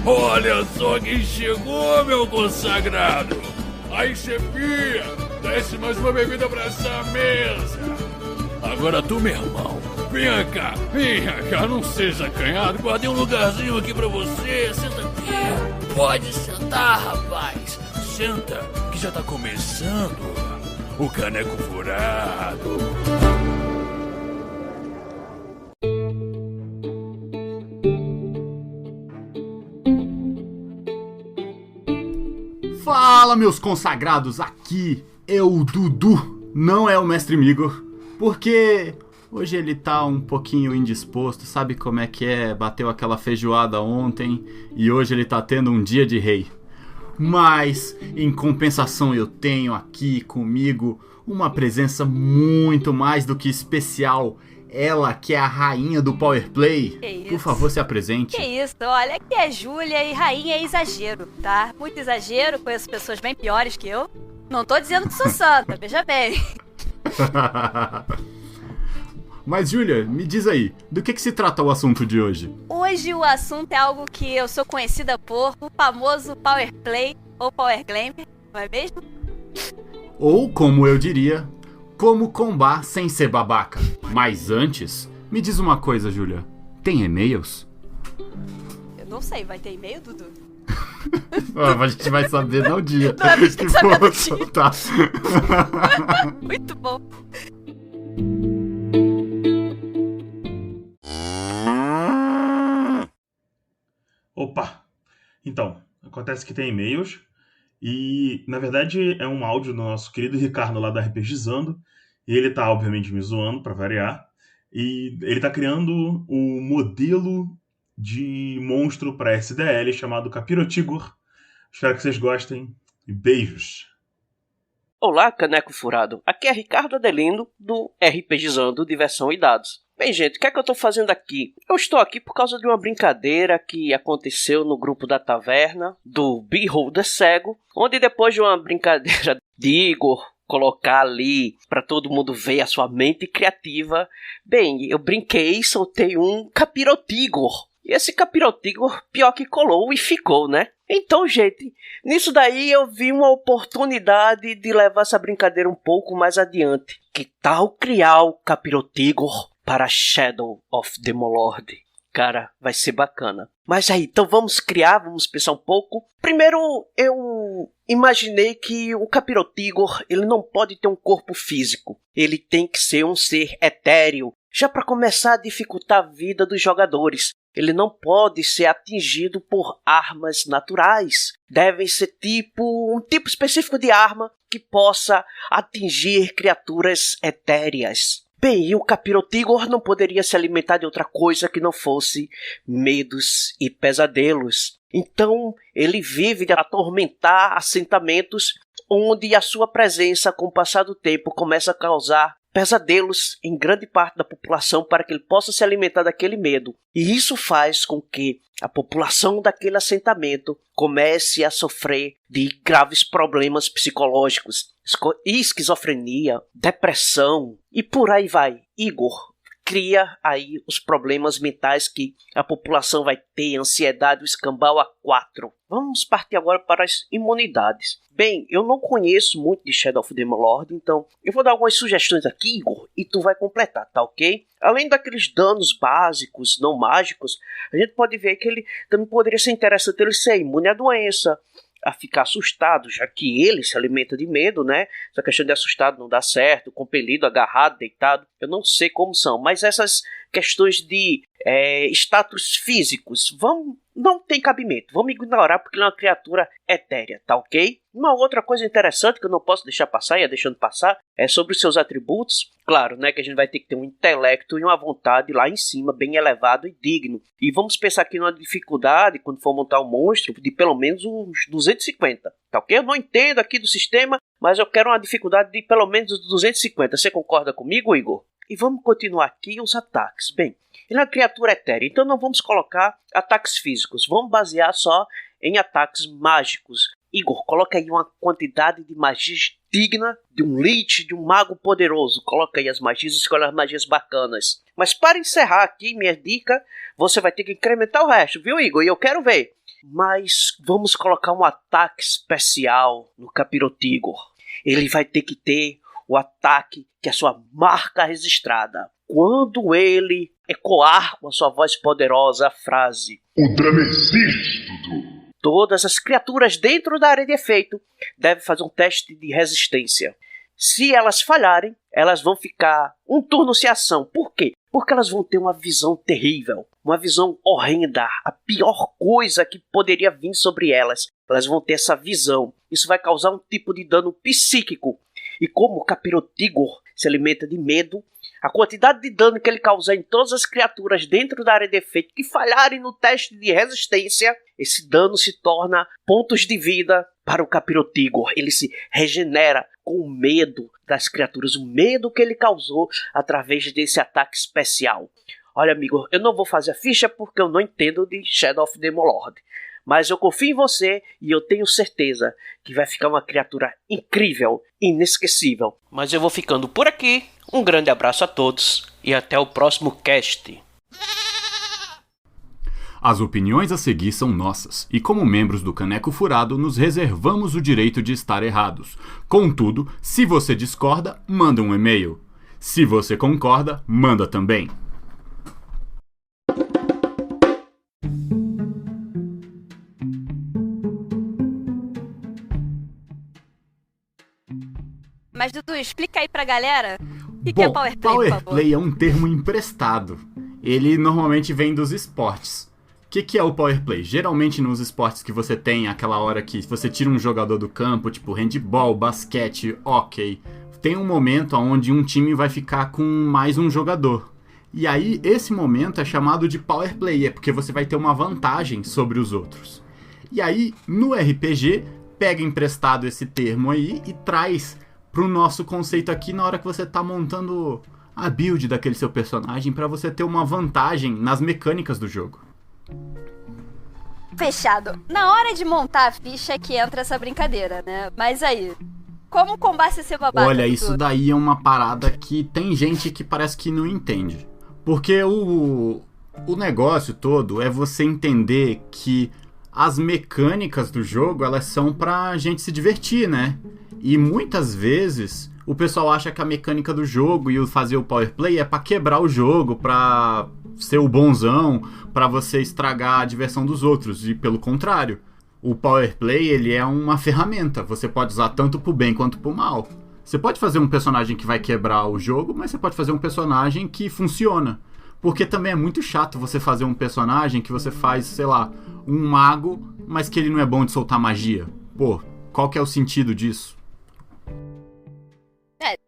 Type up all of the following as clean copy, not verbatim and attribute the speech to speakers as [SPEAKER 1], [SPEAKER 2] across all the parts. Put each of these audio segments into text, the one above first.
[SPEAKER 1] Olha só quem chegou, meu consagrado! Aí, chefia, desce mais uma bebida pra essa mesa! Agora tu, meu irmão, venha cá, não seja acanhado, guardei um lugarzinho aqui pra você, senta aqui. Pode sentar, rapaz, senta, que já tá começando o Caneco Furado.
[SPEAKER 2] Fala, meus consagrados, aqui é o Dudu, não é o Mestre Migor, porque hoje ele tá um pouquinho indisposto, sabe como é que é, bateu aquela feijoada ontem e hoje ele tá tendo um dia de rei. Mas, em compensação, eu tenho aqui comigo uma presença muito mais do que especial. Ela que é a rainha do Power Play. Por favor, se apresente.
[SPEAKER 3] Que isso, olha, aqui é Júlia e rainha é exagero, tá? Muito exagero, conheço pessoas bem piores que eu. Não tô dizendo que sou santa, veja bem.
[SPEAKER 2] Mas, Júlia, me diz aí, do que se trata o assunto de hoje?
[SPEAKER 3] Hoje o assunto é algo que eu sou conhecida por, o famoso Power Play ou Power Glamper, não é mesmo?
[SPEAKER 2] Ou, como eu diria, como combar sem ser babaca. Mas antes, me diz uma coisa, Júlia. Tem e-mails?
[SPEAKER 3] Eu não sei, vai ter e-mail, Dudu?
[SPEAKER 2] A gente vai saber no dia.
[SPEAKER 3] Não, a gente tem que saber no dia.
[SPEAKER 2] Tá.
[SPEAKER 3] Muito bom.
[SPEAKER 4] Opa! Então, acontece que tem e-mails e, na verdade, é um áudio do nosso querido Ricardo lá da RPGizando. E ele tá, obviamente, me zoando, pra variar. E ele tá criando um modelo de monstro pra SDL chamado Capirotigor. Espero que vocês gostem. E beijos!
[SPEAKER 5] Olá, Caneco Furado. Aqui é Ricardo Adelino, do RPGizando Diversão e Dados. Bem, gente, o que é que eu estou fazendo aqui? Eu estou aqui por causa de uma brincadeira que aconteceu no grupo da taverna, do Beholder Cego, onde depois de uma brincadeira de Igor colocar ali para todo mundo ver a sua mente criativa, bem, eu brinquei e soltei um Capirotigor. E esse Capirotigor pior que colou e ficou, né? Então, gente, nisso daí eu vi uma oportunidade de levar essa brincadeira um pouco mais adiante. Que tal criar o Capirotigor para Shadow of the Mordor? Cara, vai ser bacana. Mas aí, então vamos pensar um pouco. Primeiro, eu imaginei que o Capirotigor, ele não pode ter um corpo físico. Ele tem que ser um ser etéreo, já para começar a dificultar a vida dos jogadores. Ele não pode ser atingido por armas naturais. Devem ser um tipo específico de arma que possa atingir criaturas etéreas. Bem, e o Capirotigor não poderia se alimentar de outra coisa que não fosse medos e pesadelos. Então, ele vive de atormentar assentamentos onde a sua presença, com o passar do tempo, começa a causar pesadelos em grande parte da população para que ele possa se alimentar daquele medo. E isso faz com que a população daquele assentamento comece a sofrer de graves problemas psicológicos, esquizofrenia, depressão e por aí vai. Igor cria aí os problemas mentais que a população vai ter, ansiedade, o escambau a 4. Vamos partir agora para as imunidades. Bem, eu não conheço muito de Shadow of the Mordor, então eu vou dar algumas sugestões aqui, Igor, e tu vai completar, tá ok? Além daqueles danos básicos, não mágicos, a gente pode ver que ele também poderia ser interessante ele ser imune à doença, a ficar assustado, já que ele se alimenta de medo, né? Essa questão de assustado não dá certo, compelido, agarrado, deitado, eu não sei como são, mas essas questões de status físicos não tem cabimento, vamos ignorar porque ele é uma criatura etérea, tá ok? Uma outra coisa interessante que eu não posso deixar passar, e deixando passar, é sobre os seus atributos. Claro, né, que a gente vai ter que ter um intelecto e uma vontade lá em cima, bem elevado e digno. E vamos pensar aqui numa dificuldade, quando for montar um monstro, de pelo menos uns 250, tá ok? Eu não entendo aqui do sistema, mas eu quero uma dificuldade de pelo menos 250. Você concorda comigo, Igor? E vamos continuar aqui os ataques. Bem, ele é uma criatura etérea, então não vamos colocar ataques físicos. Vamos basear só em ataques mágicos. Igor, coloca aí uma quantidade de magias digna de um Lich, de um mago poderoso. Coloca aí as magias, escolhe as magias bacanas. Mas para encerrar aqui minha dica, você vai ter que incrementar o resto, viu, Igor? E eu quero ver. Mas vamos colocar um ataque especial no Capirotigor. Ele vai ter que ter o ataque que é a sua marca registrada. Quando ele ecoar com a sua voz poderosa a frase:
[SPEAKER 6] O Dramezisto, Dudu.
[SPEAKER 5] Todas as criaturas dentro da área de efeito devem fazer um teste de resistência. Se elas falharem, elas vão ficar um turno sem ação. Por quê? Porque elas vão ter uma visão terrível, uma visão horrenda, a pior coisa que poderia vir sobre elas. Elas vão ter essa visão. Isso vai causar um tipo de dano psíquico. E como o Capirotigor se alimenta de medo, a quantidade de dano que ele causar em todas as criaturas dentro da área de efeito que falharem no teste de resistência, esse dano se torna pontos de vida para o Capirotigor. Ele se regenera com o medo das criaturas, o medo que ele causou através desse ataque especial. Olha, amigo, eu não vou fazer a ficha porque eu não entendo de Shadow of the Demolord. Mas eu confio em você e eu tenho certeza que vai ficar uma criatura incrível, inesquecível. Mas eu vou ficando por aqui. Um grande abraço a todos e até o próximo cast.
[SPEAKER 2] As opiniões a seguir são nossas, e como membros do Caneco Furado, nos reservamos o direito de estar errados. Contudo, se você discorda, manda um e-mail. Se você concorda, manda também.
[SPEAKER 3] Mas, Dudu, explica aí pra galera o que é Power Play,
[SPEAKER 2] Power
[SPEAKER 3] por favor.
[SPEAKER 2] Play é um termo emprestado. Ele normalmente vem dos esportes. O que é o Power Play? Geralmente nos esportes que você tem aquela hora que você tira um jogador do campo, tipo handball, basquete, hóquei, tem um momento onde um time vai ficar com mais um jogador. E aí esse momento é chamado de Power Play, é porque você vai ter uma vantagem sobre os outros. E aí no RPG pega emprestado esse termo aí e traz pro nosso conceito aqui na hora que você tá montando a build daquele seu personagem para você ter uma vantagem nas mecânicas do jogo.
[SPEAKER 3] Fechado. Na hora de montar a ficha é que entra essa brincadeira, né? Mas aí, como o combate ser babaca?
[SPEAKER 2] Olha,
[SPEAKER 3] Dudu?
[SPEAKER 2] isso daí é uma parada que tem gente que parece que não entende. Porque o negócio todo é você entender que as mecânicas do jogo, elas são pra gente se divertir, né? E muitas vezes o pessoal acha que a mecânica do jogo e o fazer o Power Play é pra quebrar o jogo, pra ser o bonzão, pra você estragar a diversão dos outros. E pelo contrário, o Power Play ele é uma ferramenta. Você pode usar tanto pro bem quanto pro mal. Você pode fazer um personagem que vai quebrar o jogo, mas você pode fazer um personagem que funciona. Porque também é muito chato você fazer um personagem que você faz, sei lá, um mago, mas que ele não é bom de soltar magia. Pô, qual que é o sentido disso?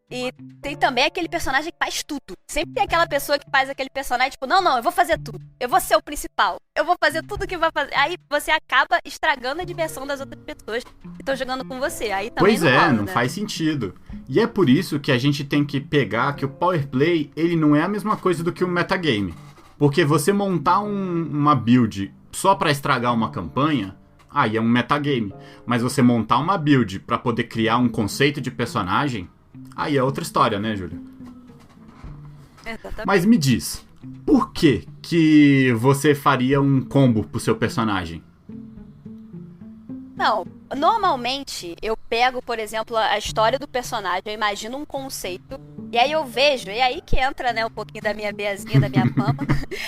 [SPEAKER 3] E tem também aquele personagem que faz tudo. Sempre tem aquela pessoa que faz aquele personagem, tipo, não, eu vou fazer tudo. Eu vou ser o principal. Eu vou fazer tudo que vai fazer. Aí você acaba estragando a diversão das outras pessoas que estão jogando com você. Aí também
[SPEAKER 2] Pois
[SPEAKER 3] não
[SPEAKER 2] é,
[SPEAKER 3] rola,
[SPEAKER 2] não
[SPEAKER 3] né?
[SPEAKER 2] faz sentido. E é por isso que a gente tem que pegar que o Power Play, ele não é a mesma coisa do que um metagame. Porque você montar uma build só pra estragar uma campanha, aí é um metagame. Mas você montar uma build pra poder criar um conceito de personagem, aí é outra história, né, Júlia?
[SPEAKER 3] Exatamente.
[SPEAKER 2] Mas me diz, por que você faria um combo pro seu personagem?
[SPEAKER 3] Não, normalmente eu pego, por exemplo, a história do personagem, eu imagino um conceito, e aí eu vejo, e aí que entra, né, um pouquinho da minha beazinha, da minha fama,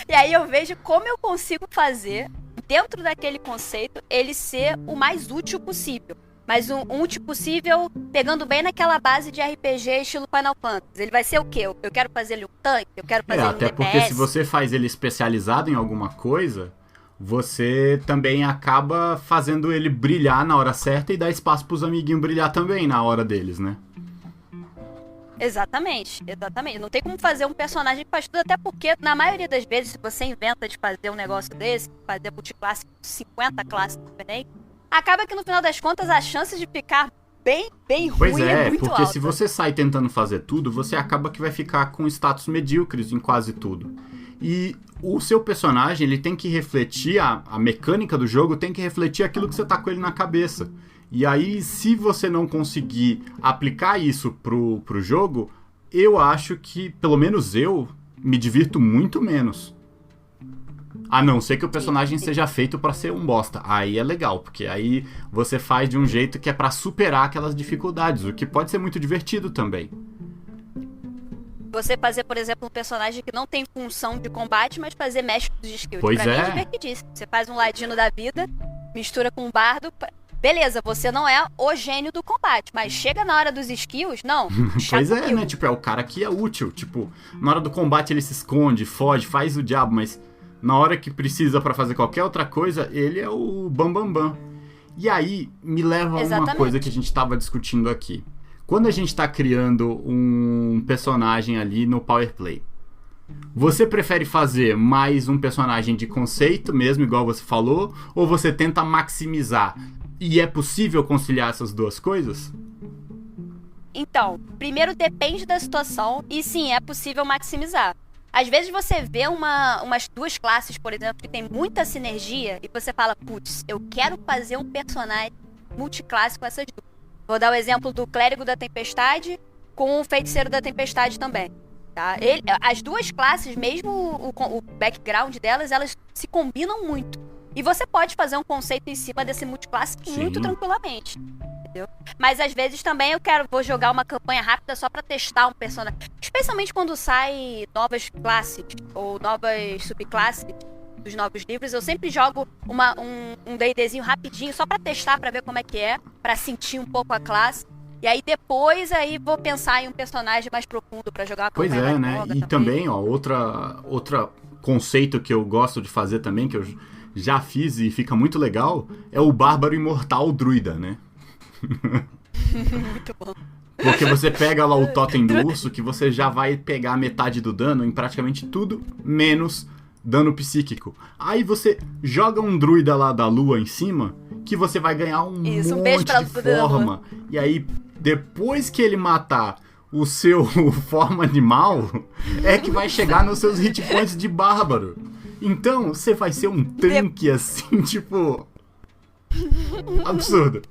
[SPEAKER 3] e aí eu vejo como eu consigo fazer, dentro daquele conceito, ele ser o mais útil possível. Mas um útil possível, pegando bem naquela base de RPG estilo Final Fantasy. Ele vai ser o quê? Eu quero fazer ele um tanque? Eu quero fazer ele um
[SPEAKER 2] Até
[SPEAKER 3] DPS?
[SPEAKER 2] porque se você faz ele especializado em alguma coisa, você também acaba fazendo ele brilhar na hora certa e dá espaço pros amiguinhos brilhar também na hora deles, né?
[SPEAKER 3] Exatamente. Não tem como fazer um personagem que faz tudo, até porque, na maioria das vezes, se você inventa de fazer um negócio desse, fazer multiclasse com 50 classes diferentes, acaba que no final das contas a chance de ficar bem
[SPEAKER 2] Pois
[SPEAKER 3] ruim é muito
[SPEAKER 2] porque
[SPEAKER 3] alta.
[SPEAKER 2] se você sai tentando fazer tudo, você acaba que vai ficar com status medíocres em quase tudo. E o seu personagem, ele tem que refletir, a mecânica do jogo tem que refletir aquilo que você tá com ele na cabeça. E aí, se você não conseguir aplicar isso pro jogo, eu acho que, pelo menos eu, me divirto muito menos. A não ser que o personagem seja feito pra ser um bosta. Aí é legal, porque aí você faz de um jeito que é pra superar aquelas dificuldades, o que pode ser muito divertido também.
[SPEAKER 3] Você fazer, por exemplo, um personagem que não tem função de combate, mas fazer mestre dos skills.
[SPEAKER 2] Pois
[SPEAKER 3] pra mim
[SPEAKER 2] é.
[SPEAKER 3] é divertidíssimo. Você faz um ladino da vida, mistura com um bardo. Beleza, você não é o gênio do combate, mas chega na hora dos skills, não.
[SPEAKER 2] Pois é, né? Tipo, é o cara que é útil. Tipo, na hora do combate ele se esconde, foge, faz o diabo, mas na hora que precisa pra fazer qualquer outra coisa, ele é o bambambam. E aí, me leva a uma coisa que a gente tava discutindo aqui. Quando a gente tá criando um personagem ali no Power Play, você prefere fazer mais um personagem de conceito mesmo, igual você falou, ou você tenta maximizar? E é possível conciliar essas duas coisas?
[SPEAKER 3] Então, primeiro depende da situação e sim, é possível maximizar. Às vezes você vê umas duas classes, por exemplo, que tem muita sinergia e você fala, putz, eu quero fazer um personagem multiclasse com essas duas. Vou dar o exemplo do Clérigo da Tempestade com o Feiticeiro da Tempestade também. Tá? As duas classes, mesmo o background delas, elas se combinam muito. E você pode fazer um conceito em cima desse multiclasse muito tranquilamente. Entendeu? Mas às vezes também vou jogar uma campanha rápida só pra testar um personagem. Especialmente quando sai novas classes ou novas subclasses dos novos livros. Eu sempre jogo um D&Dzinho rapidinho só pra testar, pra ver como é que é. Pra sentir um pouco a classe. E aí depois vou pensar em um personagem mais profundo pra jogar uma campanha
[SPEAKER 2] mais
[SPEAKER 3] mais
[SPEAKER 2] né?
[SPEAKER 3] longa
[SPEAKER 2] E também, ó, outra conceito que eu gosto de fazer também, que eu já fiz e fica muito legal, é o Bárbaro Imortal Druida, né?
[SPEAKER 3] Muito bom.
[SPEAKER 2] Porque você pega lá o totem do urso, que você já vai pegar metade do dano em praticamente tudo, menos dano psíquico. Aí você joga um druida lá da lua em cima, que você vai ganhar um monte de forma. E aí, depois que ele matar o seu forma animal, é que vai chegar nos seus hit points de bárbaro. Então, você vai ser um tanque assim, tipo... absurdo.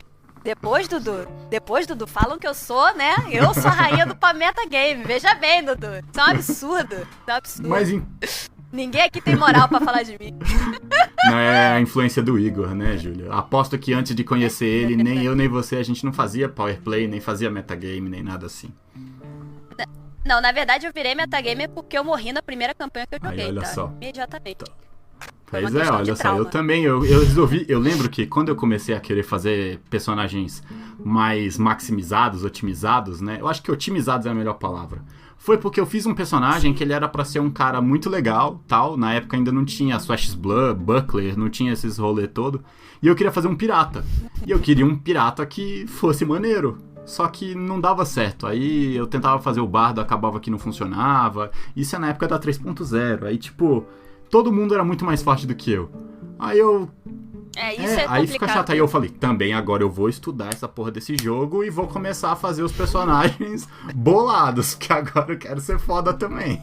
[SPEAKER 3] Depois, Dudu, falam que eu sou, né? Eu sou a rainha do metagame. Veja bem, Dudu. Isso é um absurdo. Isso é um absurdo.
[SPEAKER 2] Mas
[SPEAKER 3] ninguém aqui tem moral pra falar de mim.
[SPEAKER 2] Não é a influência do Igor, né, Júlia? Aposto que antes de conhecer ele, nem eu nem você, a gente não fazia power play, nem fazia metagame, nem nada assim.
[SPEAKER 3] Não, na verdade eu virei metagamer porque eu morri na primeira campanha que eu joguei,
[SPEAKER 2] aí, olha
[SPEAKER 3] tá?
[SPEAKER 2] só.
[SPEAKER 3] Imediatamente.
[SPEAKER 2] Tá. Pois é, olha só, eu também, eu resolvi, eu lembro que quando eu comecei a querer fazer personagens mais maximizados, otimizados, né, eu acho que otimizados é a melhor palavra, foi porque eu fiz um personagem que ele era pra ser um cara muito legal, tal, na época ainda não tinha Swash's Blood, Buckler, não tinha esses rolê todo, e eu queria fazer um pirata, e eu queria um pirata que fosse maneiro. Só que não dava certo, aí eu tentava fazer o bardo, acabava que não funcionava, isso é na época da 3.0, aí tipo... todo mundo era muito mais forte do que eu. Aí eu... aí fica chato. Aí eu falei, também agora eu vou estudar essa porra desse jogo e vou começar a fazer os personagens bolados, que agora eu quero ser foda também.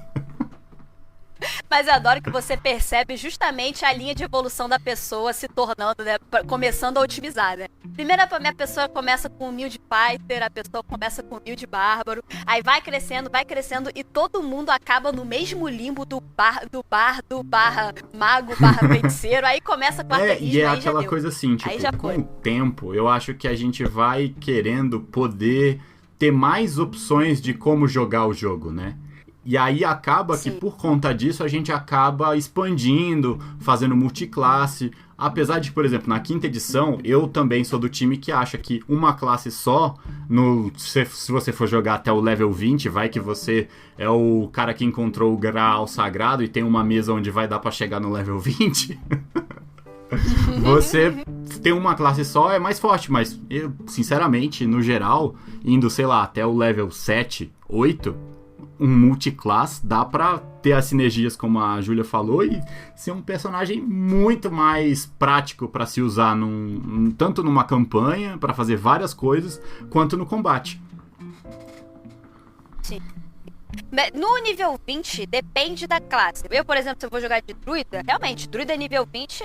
[SPEAKER 3] Mas eu adoro que você percebe justamente a linha de evolução da pessoa se tornando, né, começando a otimizar, né? Primeiro a pessoa começa com humilde fighter, a pessoa começa com humilde bárbaro, aí vai crescendo e todo mundo acaba no mesmo limbo do bardo barra mago barra feiticeiro, aí começa com arcanismo,
[SPEAKER 2] e é aquela coisa assim, tipo, com o tempo, eu acho que a gente vai querendo poder ter mais opções de como jogar o jogo, né? E aí acaba que por conta disso a gente acaba expandindo, fazendo multiclasse. Apesar de, por exemplo, na 5ª edição, eu também sou do time que acha que uma classe só, se você for jogar até o level 20, vai que você é o cara que encontrou o Graal Sagrado e tem uma mesa onde vai dar pra chegar no level 20. Você ter uma classe só é mais forte, mas eu, sinceramente, no geral, indo, sei lá, até o level 7, 8... um multiclass, dá pra ter as sinergias como a Júlia falou e ser um personagem muito mais prático pra se usar tanto numa campanha, pra fazer várias coisas, quanto no combate.
[SPEAKER 3] Sim. No nível 20, depende da classe. Eu, por exemplo, se eu vou jogar de druida, realmente, druida nível 20,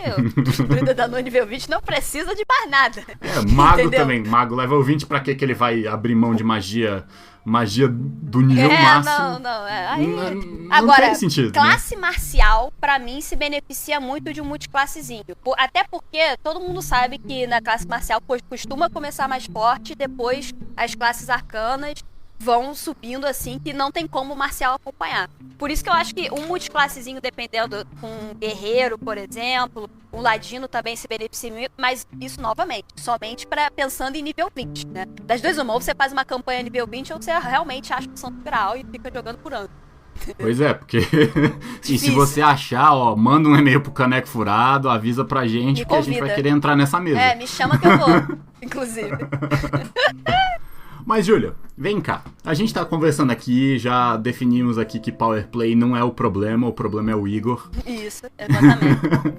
[SPEAKER 3] druida da no nível 20 não precisa de mais nada.
[SPEAKER 2] Mago
[SPEAKER 3] Entendeu?
[SPEAKER 2] também. Mago level 20, pra que ele vai abrir mão de magia do nível máximo?
[SPEAKER 3] Não. Aí...
[SPEAKER 2] Não
[SPEAKER 3] Agora,
[SPEAKER 2] tem sentido,
[SPEAKER 3] classe marcial, pra mim, se beneficia muito de um multiclassezinho. Até porque todo mundo sabe que na classe marcial costuma começar mais forte, depois as classes arcanas vão subindo assim, que não tem como o marcial acompanhar. Por isso que eu acho que um multiclassezinho, dependendo, com um guerreiro, por exemplo, um ladino também se beneficia muito, mas isso, novamente, somente pensando em nível 20, né? Das duas uma, ou você faz uma campanha nível 20, ou você realmente acha o santo grau e fica jogando por ano.
[SPEAKER 2] Pois é, porque e se você achar, ó, manda um e-mail pro Caneco Furado, avisa pra gente que a gente vai querer entrar nessa mesa.
[SPEAKER 3] Me chama que eu vou, inclusive.
[SPEAKER 2] Mas, Júlia, vem cá. A gente tá conversando aqui, já definimos aqui que Power Play não é o problema é o Igor.
[SPEAKER 3] Isso, exatamente.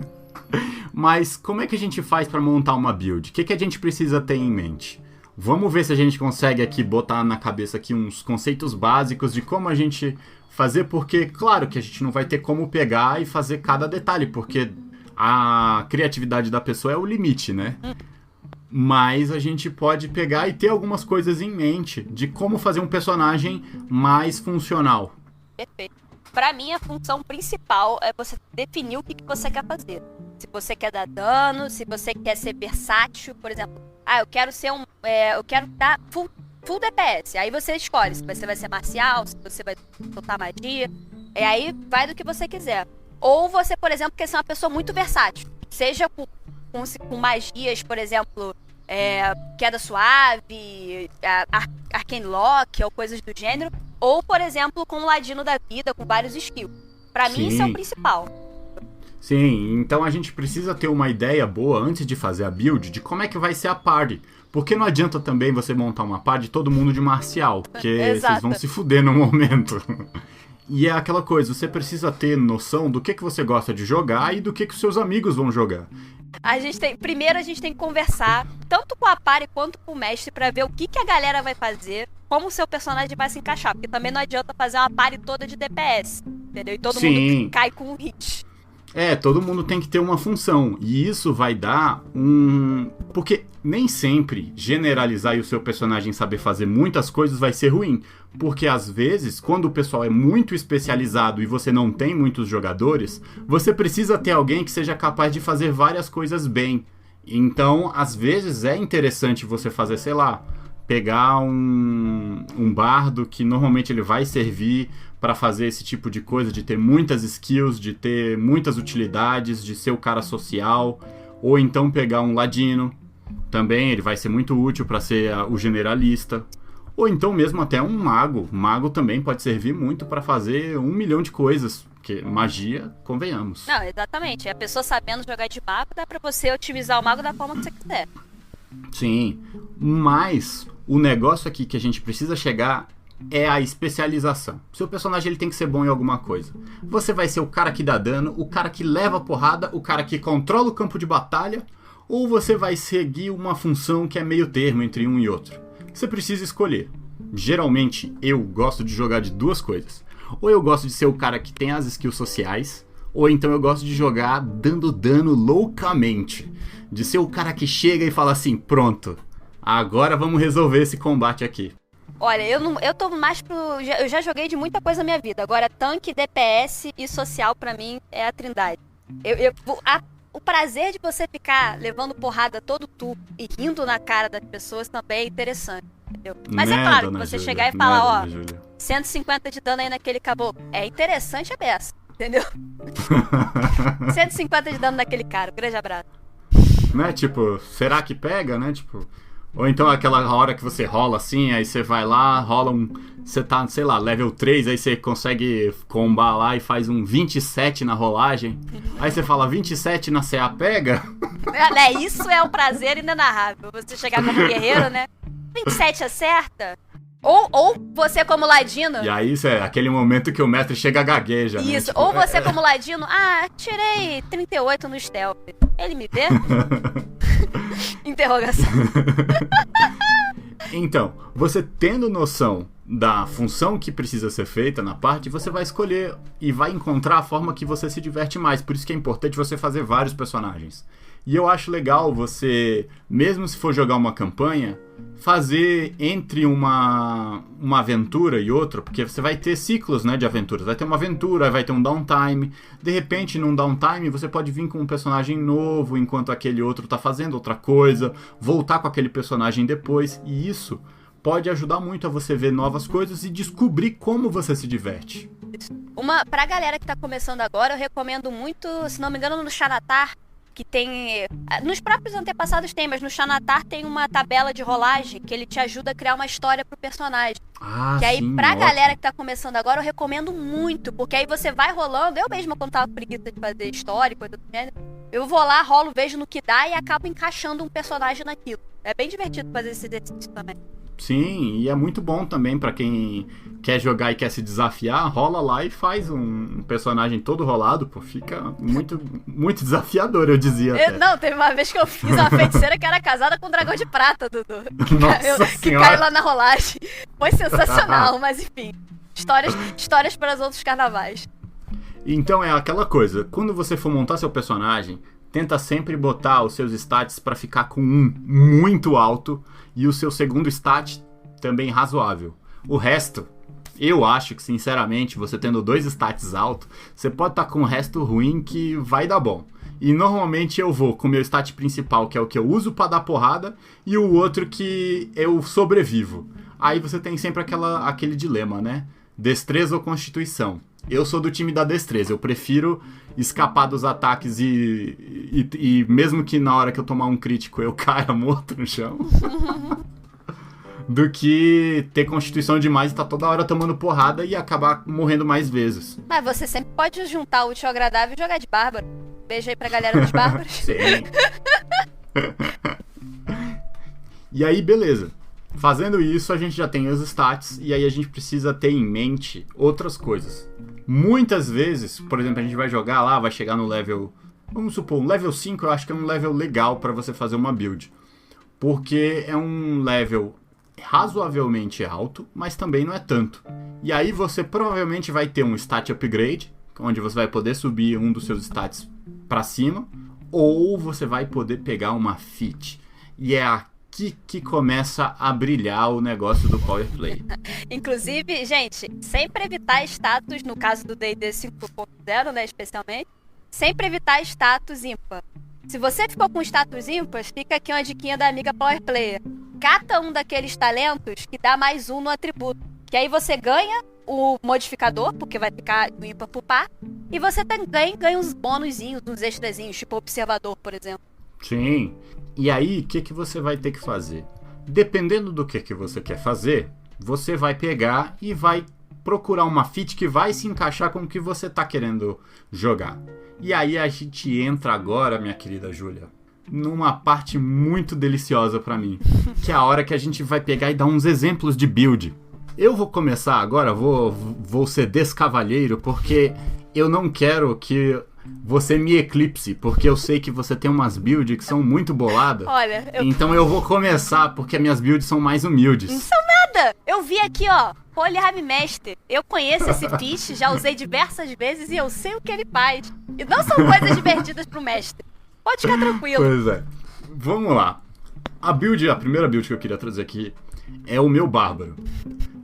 [SPEAKER 2] Mas como é que a gente faz pra montar uma build? O que a gente precisa ter em mente? Vamos ver se a gente consegue aqui botar na cabeça aqui uns conceitos básicos de como a gente fazer, porque, claro, que a gente não vai ter como pegar e fazer cada detalhe, porque a criatividade da pessoa é o limite, né? Mas a gente pode pegar e ter algumas coisas em mente de como fazer um personagem mais funcional.
[SPEAKER 3] Perfeito. Pra mim, a função principal é você definir o que você quer fazer. Se você quer dar dano, se você quer ser versátil, por exemplo, eu quero ser eu quero dar full DPS. Aí você escolhe se você vai ser marcial, se você vai soltar magia. E aí vai do que você quiser. Ou você, por exemplo, quer ser uma pessoa muito versátil. Seja com magias, por exemplo, queda suave, arcane lock ou coisas do gênero, ou, por exemplo, com um ladino da vida, com vários skills. Pra mim, isso é o principal.
[SPEAKER 2] Sim, então a gente precisa ter uma ideia boa antes de fazer a build de como é que vai ser a party. Porque não adianta também você montar uma party de todo mundo de marcial, porque vocês vão se fuder no momento. E é aquela coisa, você precisa ter noção do que você gosta de jogar e do que os seus amigos vão jogar.
[SPEAKER 3] Primeiro a gente tem que conversar, tanto com a party quanto com o mestre, pra ver o que a galera vai fazer, como o seu personagem vai se encaixar. Porque também não adianta fazer uma party toda de DPS, entendeu? E todo mundo cai com um hit.
[SPEAKER 2] Todo mundo tem que ter uma função. E isso vai dar Porque nem sempre generalizar e o seu personagem saber fazer muitas coisas vai ser ruim. Porque às vezes, quando o pessoal é muito especializado e você não tem muitos jogadores, você precisa ter alguém que seja capaz de fazer várias coisas bem. Então, às vezes é interessante você fazer, sei lá, pegar um bardo que normalmente ele vai servir para fazer esse tipo de coisa, de ter muitas skills, de ter muitas utilidades, de ser o cara social, ou então pegar um ladino, também ele vai ser muito útil para ser o generalista, ou então mesmo até um mago. Mago também pode servir muito para fazer 1 milhão de coisas, porque magia, convenhamos.
[SPEAKER 3] Não, exatamente, a pessoa sabendo jogar de mago, dá para você otimizar o mago da forma que você quiser.
[SPEAKER 2] Sim, mas o negócio aqui que a gente precisa chegar é a especialização. Seu personagem ele tem que ser bom em alguma coisa. Você vai ser o cara que dá dano, o cara que leva porrada, o cara que controla o campo de batalha, ou você vai seguir uma função que é meio termo entre um e outro. Você precisa escolher. Geralmente eu gosto de jogar de duas coisas. Ou eu gosto de ser o cara que tem as skills sociais, ou então eu gosto de jogar dando dano loucamente. De ser o cara que chega e fala assim, pronto, agora vamos resolver esse combate aqui.
[SPEAKER 3] Olha, eu tô mais eu já joguei de muita coisa na minha vida. Agora, tanque, DPS e social, pra mim, é a trindade. O prazer de você ficar levando porrada todo turno e rindo na cara das pessoas também é interessante, entendeu? Mas é claro que você chegar e falar, 150 de dano aí naquele caboclo. É interessante a beça, entendeu? 150 de dano naquele cara. Um grande abraço.
[SPEAKER 2] Né, tipo, será que pega, né, tipo... Ou então aquela hora que você rola assim, aí você vai lá, rola você tá, sei lá, level 3, aí você consegue combar lá e faz um 27 na rolagem. Aí você fala, 27 na CA pega?
[SPEAKER 3] Isso é um prazer inenarrável. Você chegar como guerreiro, né? 27 acerta? Ou você como ladino...
[SPEAKER 2] E aí é aquele momento que o mestre chega a gagueja,
[SPEAKER 3] isso,
[SPEAKER 2] né? Tipo,
[SPEAKER 3] ou você como ladino... tirei 38 no stealth. Ele me vê? Interrogação.
[SPEAKER 2] Então, você tendo noção da função que precisa ser feita na parte, você vai escolher e vai encontrar a forma que você se diverte mais. Por isso que é importante você fazer vários personagens. E eu acho legal você, mesmo se for jogar uma campanha, fazer entre uma aventura e outra, porque você vai ter ciclos, né, de aventuras. Vai ter uma aventura, vai ter um downtime. De repente, num downtime, você pode vir com um personagem novo, enquanto aquele outro tá fazendo outra coisa, voltar com aquele personagem depois, e isso pode ajudar muito a você ver novas coisas e descobrir como você se diverte.
[SPEAKER 3] Pra galera que tá começando agora, eu recomendo muito, se não me engano, no Xanatar, que tem... Nos próprios antepassados tem, mas no Xanatar tem uma tabela de rolagem que ele te ajuda a criar uma história pro personagem. Que aí,
[SPEAKER 2] sim,
[SPEAKER 3] pra
[SPEAKER 2] ótimo.
[SPEAKER 3] galera que tá começando agora, eu recomendo muito, porque aí você vai rolando. Eu mesma, quando tava com preguiça de fazer história e coisa do gênero, eu vou lá, rolo, vejo no que dá e acabo encaixando um personagem naquilo. É bem divertido fazer esse exercício também.
[SPEAKER 2] Sim, e é muito bom também pra quem quer jogar e quer se desafiar, rola lá e faz um personagem todo rolado, pô, fica muito, muito desafiador, eu dizia até.
[SPEAKER 3] Não, teve uma vez que eu fiz uma feiticeira que era casada com um dragão de prata, Dudu.
[SPEAKER 2] Nossa
[SPEAKER 3] Que
[SPEAKER 2] senhora.
[SPEAKER 3] caiu lá na rolagem. Foi sensacional, mas enfim. Histórias para os outros carnavais.
[SPEAKER 2] Então é aquela coisa, quando você for montar seu personagem, tenta sempre botar os seus stats pra ficar com um muito alto e o seu segundo stat também razoável. O resto, eu acho que sinceramente, você tendo 2 stats altos, você pode estar com o resto ruim que vai dar bom. E normalmente eu vou com o meu stat principal, que é o que eu uso pra dar porrada, e o outro que eu sobrevivo. Aí você tem sempre aquele dilema, né? Destreza ou constituição. Eu sou do time da destreza, eu prefiro escapar dos ataques e mesmo que na hora que eu tomar um crítico eu caia morto no chão, do que ter constituição demais e tá toda hora tomando porrada e acabar morrendo mais vezes.
[SPEAKER 3] Mas você sempre pode juntar o útil ao agradável e jogar de bárbaro. Beijo aí pra galera dos bárbaros.
[SPEAKER 2] Sim. E aí, beleza. Fazendo isso, a gente já tem os stats e aí a gente precisa ter em mente outras coisas. Muitas vezes, por exemplo, a gente vai jogar lá, vai chegar no level... Vamos supor, um level 5 eu acho que é um level legal para você fazer uma build. Porque é um level razoavelmente alto, mas também não é tanto. E aí você provavelmente vai ter um stat upgrade, onde você vai poder subir um dos seus stats para cima, ou você vai poder pegar uma feat. E é aqui que começa a brilhar o negócio do Power Play.
[SPEAKER 3] Inclusive, gente, sempre evitar status, no caso do D&D 5.0, né, especialmente, sempre evitar status ímpar. Se você ficou com status ímpar, fica aqui uma diquinha da amiga Power Player. Cata um daqueles talentos que dá mais 1 no atributo. Que aí você ganha o modificador, porque vai ficar do ímpar pro par, e você também ganha uns bônusinhos, uns extrazinhos, tipo observador, por exemplo.
[SPEAKER 2] Sim. E aí, o que você vai ter que fazer? Dependendo do que você quer fazer, você vai pegar e vai procurar uma feat que vai se encaixar com o que você tá querendo jogar. E aí a gente entra agora, minha querida Júlia, numa parte muito deliciosa pra mim, que é a hora que a gente vai pegar e dar uns exemplos de build. Eu vou começar agora, vou ser descavalheiro, porque eu não quero que você me eclipse, porque eu sei que você tem umas builds que são muito boladas.
[SPEAKER 3] Olha,
[SPEAKER 2] Então eu vou começar, porque as minhas builds são mais humildes.
[SPEAKER 3] Não são nada! Eu vi aqui, ó, Polyarm Master. Eu conheço esse pitch, já usei diversas vezes e eu sei o que ele faz. E não são coisas divertidas pro mestre. Pode ficar tranquilo.
[SPEAKER 2] Pois é. Vamos lá. A primeira build que eu queria trazer aqui é o meu bárbaro.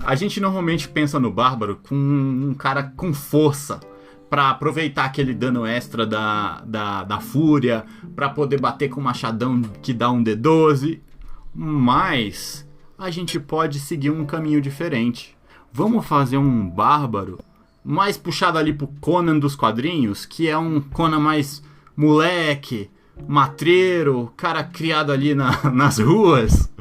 [SPEAKER 2] A gente normalmente pensa no bárbaro com um cara com força, pra aproveitar aquele dano extra da fúria, pra poder bater com o machadão que dá um D12. Mas a gente pode seguir um caminho diferente. Vamos fazer um bárbaro mais puxado ali pro Conan dos quadrinhos, que é um Conan mais moleque, matreiro, cara criado ali nas ruas.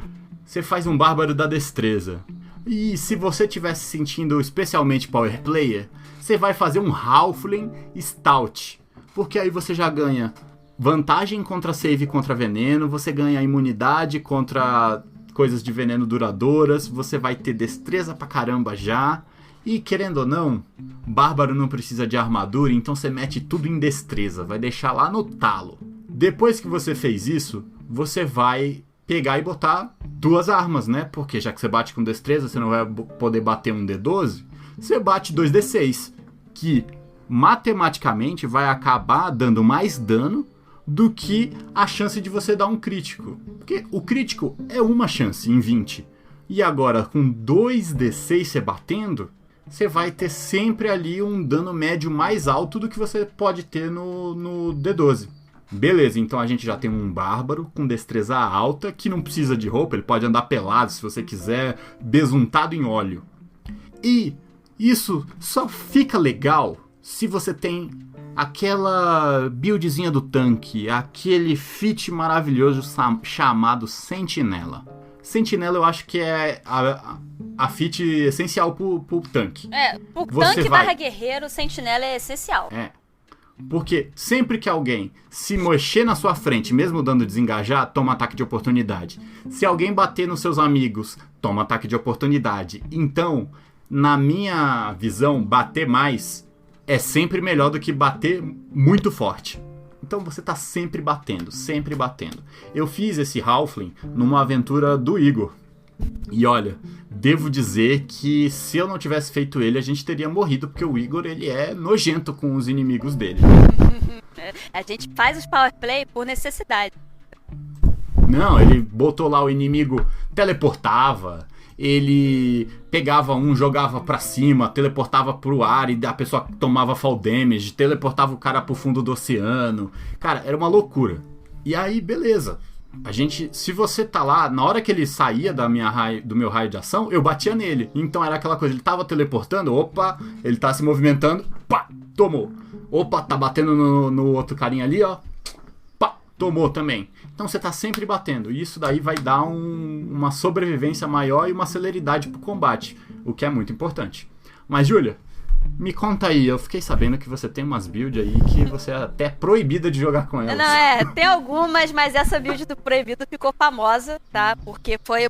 [SPEAKER 2] Você faz um bárbaro da destreza. E se você estiver se sentindo especialmente power player, você vai fazer um Halfling Stout. Porque aí você já ganha vantagem contra save contra veneno, você ganha imunidade contra coisas de veneno duradouras, você vai ter destreza pra caramba já. E querendo ou não, bárbaro não precisa de armadura, então você mete tudo em destreza, vai deixar lá no talo. Depois que você fez isso, você vai pegar e botar duas armas, né? Porque já que você bate com destreza, você não vai poder bater um D12, você bate 2D6, que matematicamente vai acabar dando mais dano do que a chance de você dar um crítico. Porque o crítico é uma chance em 20. E agora, com 2D6 você batendo, você vai ter sempre ali um dano médio mais alto do que você pode ter no D12. Beleza, então a gente já tem um bárbaro com destreza alta, que não precisa de roupa, ele pode andar pelado se você quiser, besuntado em óleo. E isso só fica legal se você tem aquela buildzinha do tanque, aquele feat maravilhoso chamado Sentinela. Sentinela eu acho que é a feat essencial pro tanque.
[SPEAKER 3] Pro tanque barra guerreiro, Sentinela é essencial.
[SPEAKER 2] Porque sempre que alguém se mexer na sua frente, mesmo dando desengajar, toma ataque de oportunidade. Se alguém bater nos seus amigos, toma ataque de oportunidade. Então, na minha visão, bater mais é sempre melhor do que bater muito forte. Então você tá sempre batendo, sempre batendo. Eu fiz esse Halfling numa aventura do Igor. E olha, devo dizer que se eu não tivesse feito ele, a gente teria morrido, porque o Igor, ele é nojento com os inimigos dele.
[SPEAKER 3] A gente faz os power play por necessidade.
[SPEAKER 2] Não, ele botou lá o inimigo, teleportava, ele pegava um, jogava pra cima, teleportava pro ar e a pessoa tomava fall damage, teleportava o cara pro fundo do oceano. Cara, era uma loucura. E aí, beleza. A gente, se você tá lá, na hora que ele saía do meu raio de ação, eu batia nele. Então era aquela coisa, ele tava teleportando, opa, ele tá se movimentando, pá, tomou. Opa, tá batendo no outro carinha ali, ó, pá, tomou também. Então você tá sempre batendo, e isso daí vai dar uma sobrevivência maior e uma celeridade pro combate, o que é muito importante. Mas, Júlia, me conta aí, eu fiquei sabendo que você tem umas builds aí que você é até proibida de jogar com elas.
[SPEAKER 3] Não, tem algumas, mas essa build do proibido ficou famosa, tá? Porque foi a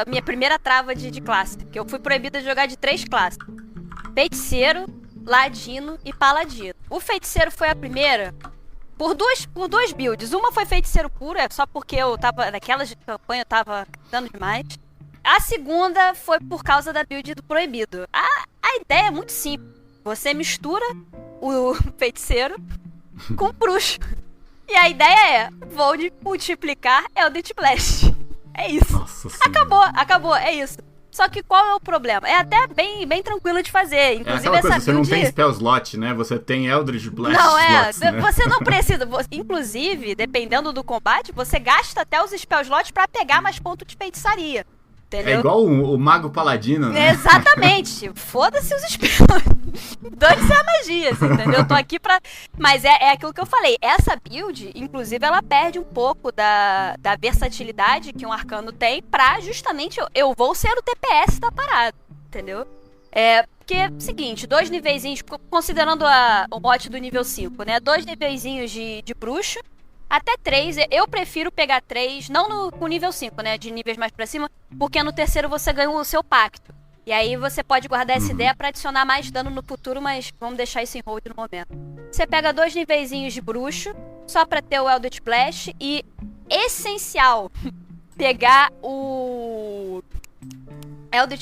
[SPEAKER 3] minha primeira trava de classe, que eu fui proibida de jogar de 3 classes. Feiticeiro, ladino e paladino. O feiticeiro foi a primeira por duas builds. Uma foi feiticeiro puro, é só porque eu tava, naquelas de campanha eu tava dando demais. A segunda foi por causa da build do proibido. A ideia é muito simples. Você mistura o feiticeiro com o bruxo. E a ideia é, vou multiplicar Eldritch Blast. É isso.
[SPEAKER 2] Nossa Senhora.
[SPEAKER 3] Acabou, é isso. Só que qual é o problema? É até bem tranquilo de fazer. Inclusive,
[SPEAKER 2] aquela coisa,
[SPEAKER 3] essa
[SPEAKER 2] você
[SPEAKER 3] build...
[SPEAKER 2] não tem spell slot, né? Você tem Eldritch Blast
[SPEAKER 3] Não,
[SPEAKER 2] slots, né?
[SPEAKER 3] Você não precisa. Inclusive, dependendo do combate, você gasta até os spell slots pra pegar mais pontos de feitiçaria. Entendeu?
[SPEAKER 2] É igual o Mago Paladino, né?
[SPEAKER 3] Exatamente. Foda-se os spells. Dane-se a magia, assim, entendeu? Eu tô aqui pra... Mas é aquilo que eu falei. Essa build, inclusive, ela perde um pouco da versatilidade que um arcano tem pra justamente... Eu vou ser o TPS da parada, entendeu? Porque, seguinte, 2 niveizinhos... Considerando o mote do nível 5, né? 2 niveizinhos de bruxo. Até 3, eu prefiro pegar 3, não com nível 5, né, de níveis mais pra cima, porque no terceiro você ganha o seu pacto. E aí você pode guardar essa ideia pra adicionar mais dano no futuro, mas vamos deixar isso em hold no momento. Você pega 2 niveizinhos de bruxo, só pra ter o Eldritch Blast, e essencial pegar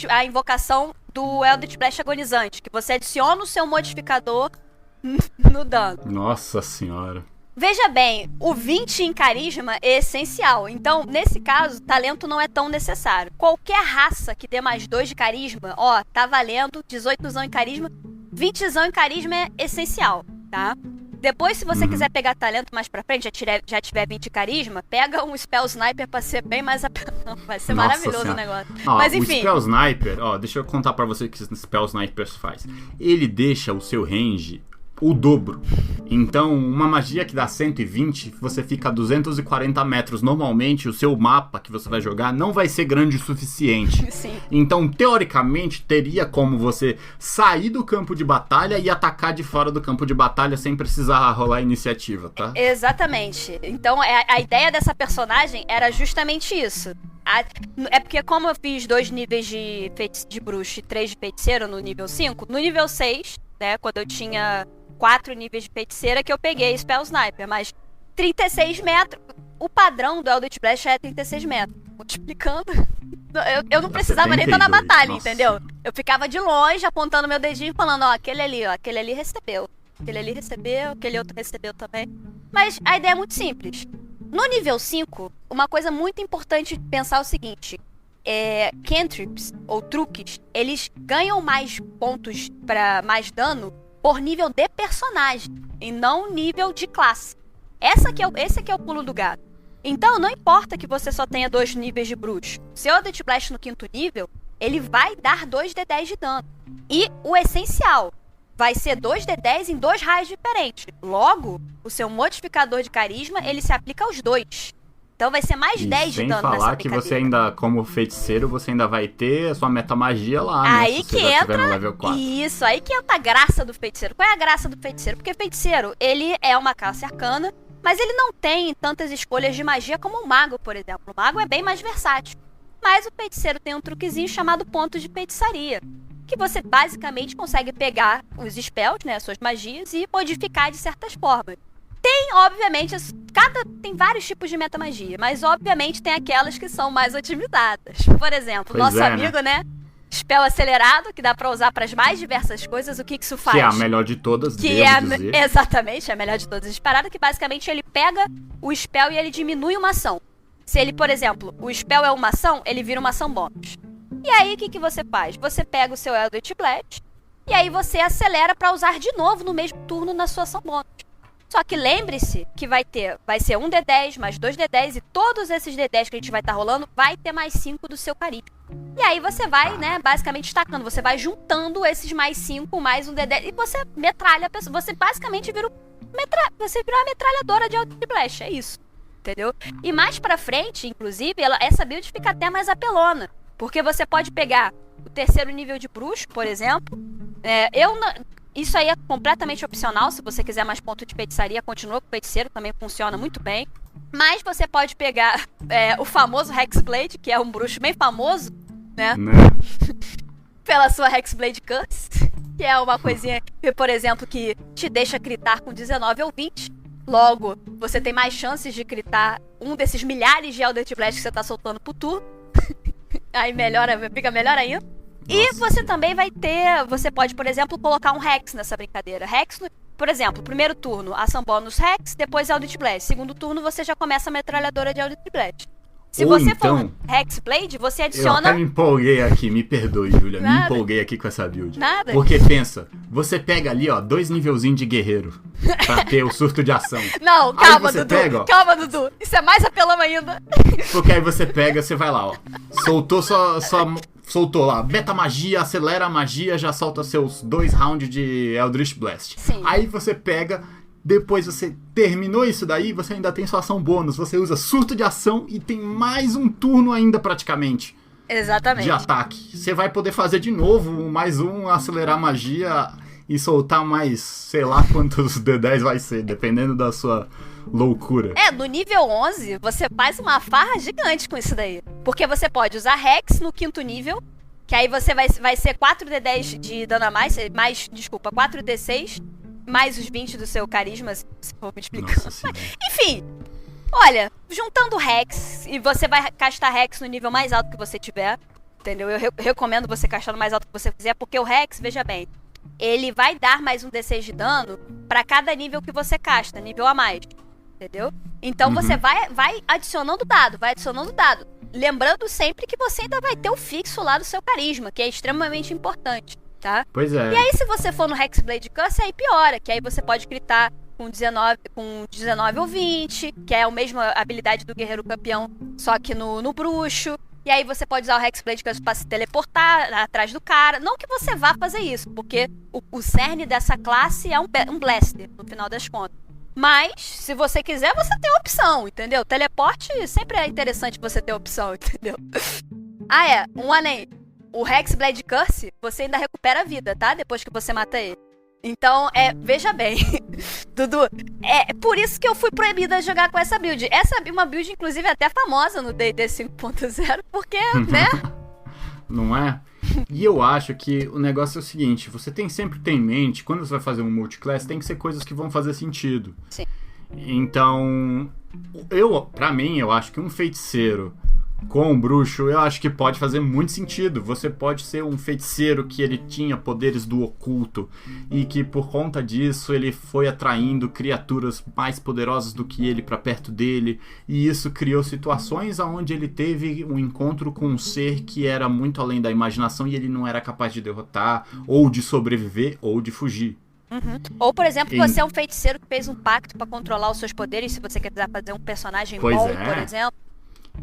[SPEAKER 3] a invocação do Eldritch Blast agonizante, que você adiciona o seu modificador no dano.
[SPEAKER 2] Nossa Senhora.
[SPEAKER 3] Veja bem, o 20 em carisma é essencial. Então, nesse caso, talento não é tão necessário. Qualquer raça que dê mais 2 de carisma, ó, tá valendo, 18zão em carisma, 20zão em carisma é essencial, tá? Depois, se você quiser pegar talento mais pra frente, já tiver 20 de carisma, pega um Spell Sniper pra ser bem mais... Vai ser maravilhoso o negócio. Mas enfim...
[SPEAKER 2] O Spell Sniper, deixa eu contar pra você o que o Spell Sniper faz. Ele deixa o seu range... o dobro. Então, uma magia que dá 120, você fica a 240 metros. Normalmente, o seu mapa que você vai jogar não vai ser grande o suficiente.
[SPEAKER 3] Sim.
[SPEAKER 2] Então, teoricamente, teria como você sair do campo de batalha e atacar de fora do campo de batalha sem precisar rolar iniciativa, tá?
[SPEAKER 3] Exatamente. Então, a ideia dessa personagem era justamente isso. É porque como eu fiz 2 níveis de bruxo e 3 de feiticeiro no nível 5, no nível 6, né, quando eu tinha 4 níveis de feiticeira, que eu peguei Spell Sniper, mas 36 metros, o padrão do Eldritch Blast é 36 metros. multiplicando. Eu não precisava nem estar na
[SPEAKER 2] 72,
[SPEAKER 3] batalha,
[SPEAKER 2] nossa.
[SPEAKER 3] entendeu? Eu ficava de longe, apontando meu dedinho e falando, ó, aquele ali recebeu. Aquele ali recebeu, aquele outro recebeu também. Mas a ideia é muito simples. No nível 5, uma coisa muito importante de pensar é o seguinte. Cantrips, ou truques, eles ganham mais pontos para mais dano por nível de personagem, e não nível de classe. Esse aqui é o pulo do gato. Então, não importa que você só tenha 2 níveis de bruxo. Seu Eldritch Blast no 5º nível, ele vai dar 2d10 de dano. E o essencial vai ser 2d10 em 2 raios diferentes. Logo, o seu modificador de carisma, ele se aplica aos 2. Então vai ser mais 10 de dano nessa
[SPEAKER 2] Sem falar que
[SPEAKER 3] brincadeira.
[SPEAKER 2] você ainda, como feiticeiro, você ainda vai ter a sua metamagia lá, né?
[SPEAKER 3] Aí
[SPEAKER 2] Se
[SPEAKER 3] que
[SPEAKER 2] você já tiver
[SPEAKER 3] entra,
[SPEAKER 2] no level 4.
[SPEAKER 3] isso, aí que entra a graça do feiticeiro. Qual é a graça do feiticeiro? Porque feiticeiro, ele é uma classe arcana, mas ele não tem tantas escolhas de magia como o mago, por exemplo. O mago é bem mais versátil. Mas o feiticeiro tem um truquezinho chamado ponto de feitiçaria, que você basicamente consegue pegar os spells, né, as suas magias, e modificar de certas formas. Tem, obviamente, tem vários tipos de metamagia, mas obviamente tem aquelas que são mais otimizadas. Por exemplo,
[SPEAKER 2] Pois
[SPEAKER 3] nosso
[SPEAKER 2] é,
[SPEAKER 3] amigo, né? Spell acelerado, que dá pra usar para as mais diversas coisas. O que isso faz?
[SPEAKER 2] Que é a melhor de todas,
[SPEAKER 3] Que
[SPEAKER 2] devo dizer.
[SPEAKER 3] exatamente, é a melhor de todas as paradas, que basicamente ele pega o spell e ele diminui uma ação. Se ele, por exemplo, o spell é uma ação, ele vira uma ação bônus. E aí, o que você faz? Você pega o seu Eldritch Blast e aí você acelera pra usar de novo no mesmo turno na sua ação bônus. Só que lembre-se que vai ser um D10 mais 2 D10 e todos esses D10 que a gente vai estar rolando vai ter mais 5 do seu carisma. E aí você vai, né, basicamente destacando, você vai juntando esses mais 5 mais um D10 e você metralha a pessoa. Você basicamente vira uma metralhadora de Eldritch Blast, é isso. Entendeu? E mais pra frente, inclusive, essa build fica até mais apelona. Porque você pode pegar o 3º nível de bruxo, por exemplo. Isso aí é completamente opcional. Se você quiser mais ponto de feitiçaria, continua com o feiticeiro, também funciona muito bem. Mas você pode pegar o famoso Hexblade, que é um bruxo bem famoso, né? Pela sua Hexblade Curse, que é uma coisinha, por exemplo, que te deixa critar com 19 ou 20. Logo, você tem mais chances de critar um desses milhares de Eldritch Blast que você tá soltando pro turno. Aí fica melhor ainda. E você também você pode, por exemplo, colocar um Hex nessa brincadeira. Hex, por exemplo, primeiro turno, ação bônus Hex, depois Eldritch Blast. Segundo turno, você já começa a metralhadora de Eldritch Blast. Se
[SPEAKER 2] Ou
[SPEAKER 3] você
[SPEAKER 2] então,
[SPEAKER 3] for Hexblade, você
[SPEAKER 2] eu
[SPEAKER 3] adiciona...
[SPEAKER 2] até me empolguei aqui, me perdoe, Júlia. Me
[SPEAKER 3] Nada.
[SPEAKER 2] empolguei aqui com essa build.
[SPEAKER 3] Nada.
[SPEAKER 2] Porque pensa, você pega ali, ó, 2 nivelzinhos de guerreiro pra ter o surto de ação.
[SPEAKER 3] Não,
[SPEAKER 2] Aí
[SPEAKER 3] calma,
[SPEAKER 2] você
[SPEAKER 3] Dudu.
[SPEAKER 2] pega, ó.
[SPEAKER 3] Calma, Dudu. Isso é mais apelão ainda.
[SPEAKER 2] Porque aí você pega, você vai lá, ó. Soltou lá, beta magia, acelera a magia, já solta seus 2 rounds de Eldritch Blast.
[SPEAKER 3] Sim.
[SPEAKER 2] Aí você pega, depois você terminou isso daí, você ainda tem sua ação bônus. Você usa surto de ação e tem mais um turno ainda praticamente
[SPEAKER 3] Exatamente.
[SPEAKER 2] de ataque. Você vai poder fazer de novo mais um, acelerar a magia e soltar mais, sei lá quantos D10 vai ser, dependendo da sua loucura.
[SPEAKER 3] No nível 11, você faz uma farra gigante com isso daí. Porque você pode usar Hex no 5º nível, que aí você vai ser 4d10 de dano a mais, 4d6, mais os 20 do seu carisma, se for me explicando.
[SPEAKER 2] Nossa senhora.
[SPEAKER 3] Enfim, olha, juntando Hex, e você vai castar Hex no nível mais alto que você tiver, entendeu? Eu recomendo você castar no mais alto que você quiser, porque o Hex, veja bem, ele vai dar mais um D6 de dano pra cada nível que você casta, nível a mais. Entendeu? Então você vai adicionando dado, Lembrando sempre que você ainda vai ter o fixo lá do seu carisma, que é extremamente importante, tá?
[SPEAKER 2] Pois é.
[SPEAKER 3] E aí, se você for no Hexblade Curse, aí piora, que aí você pode gritar com 19 ou 20, que é a mesma habilidade do Guerreiro Campeão, só que no bruxo. E aí você pode usar o Hexblade Curse pra se teleportar atrás do cara. Não que você vá fazer isso, porque o cerne dessa classe é um Blaster, no final das contas. Mas, se você quiser, você tem opção, entendeu? Teleporte sempre é interessante você ter opção, entendeu? Um além. O Hexblade Curse, você ainda recupera a vida, tá? Depois que você mata ele. Então, veja bem, Dudu, é por isso que eu fui proibida de jogar com essa build. Essa é uma build, inclusive, até famosa no D&D 5.0, porque, né?
[SPEAKER 2] Não é? E eu acho que o negócio é o seguinte, você sempre tem em mente, quando você vai fazer um multiclass, tem que ser coisas que vão fazer sentido.
[SPEAKER 3] Sim.
[SPEAKER 2] Então, pra mim, eu acho que um feiticeiro com o bruxo, eu acho que pode fazer muito sentido. Você pode ser um feiticeiro que ele tinha poderes do oculto e que por conta disso ele foi atraindo criaturas mais poderosas do que ele para perto dele, e isso criou situações onde ele teve um encontro com um ser que era muito além da imaginação e ele não era capaz de derrotar, ou de sobreviver, ou de fugir.
[SPEAKER 3] Uhum. Ou, por exemplo, você é um feiticeiro que fez um pacto pra controlar os seus poderes, se você quiser fazer um personagem bom, por exemplo.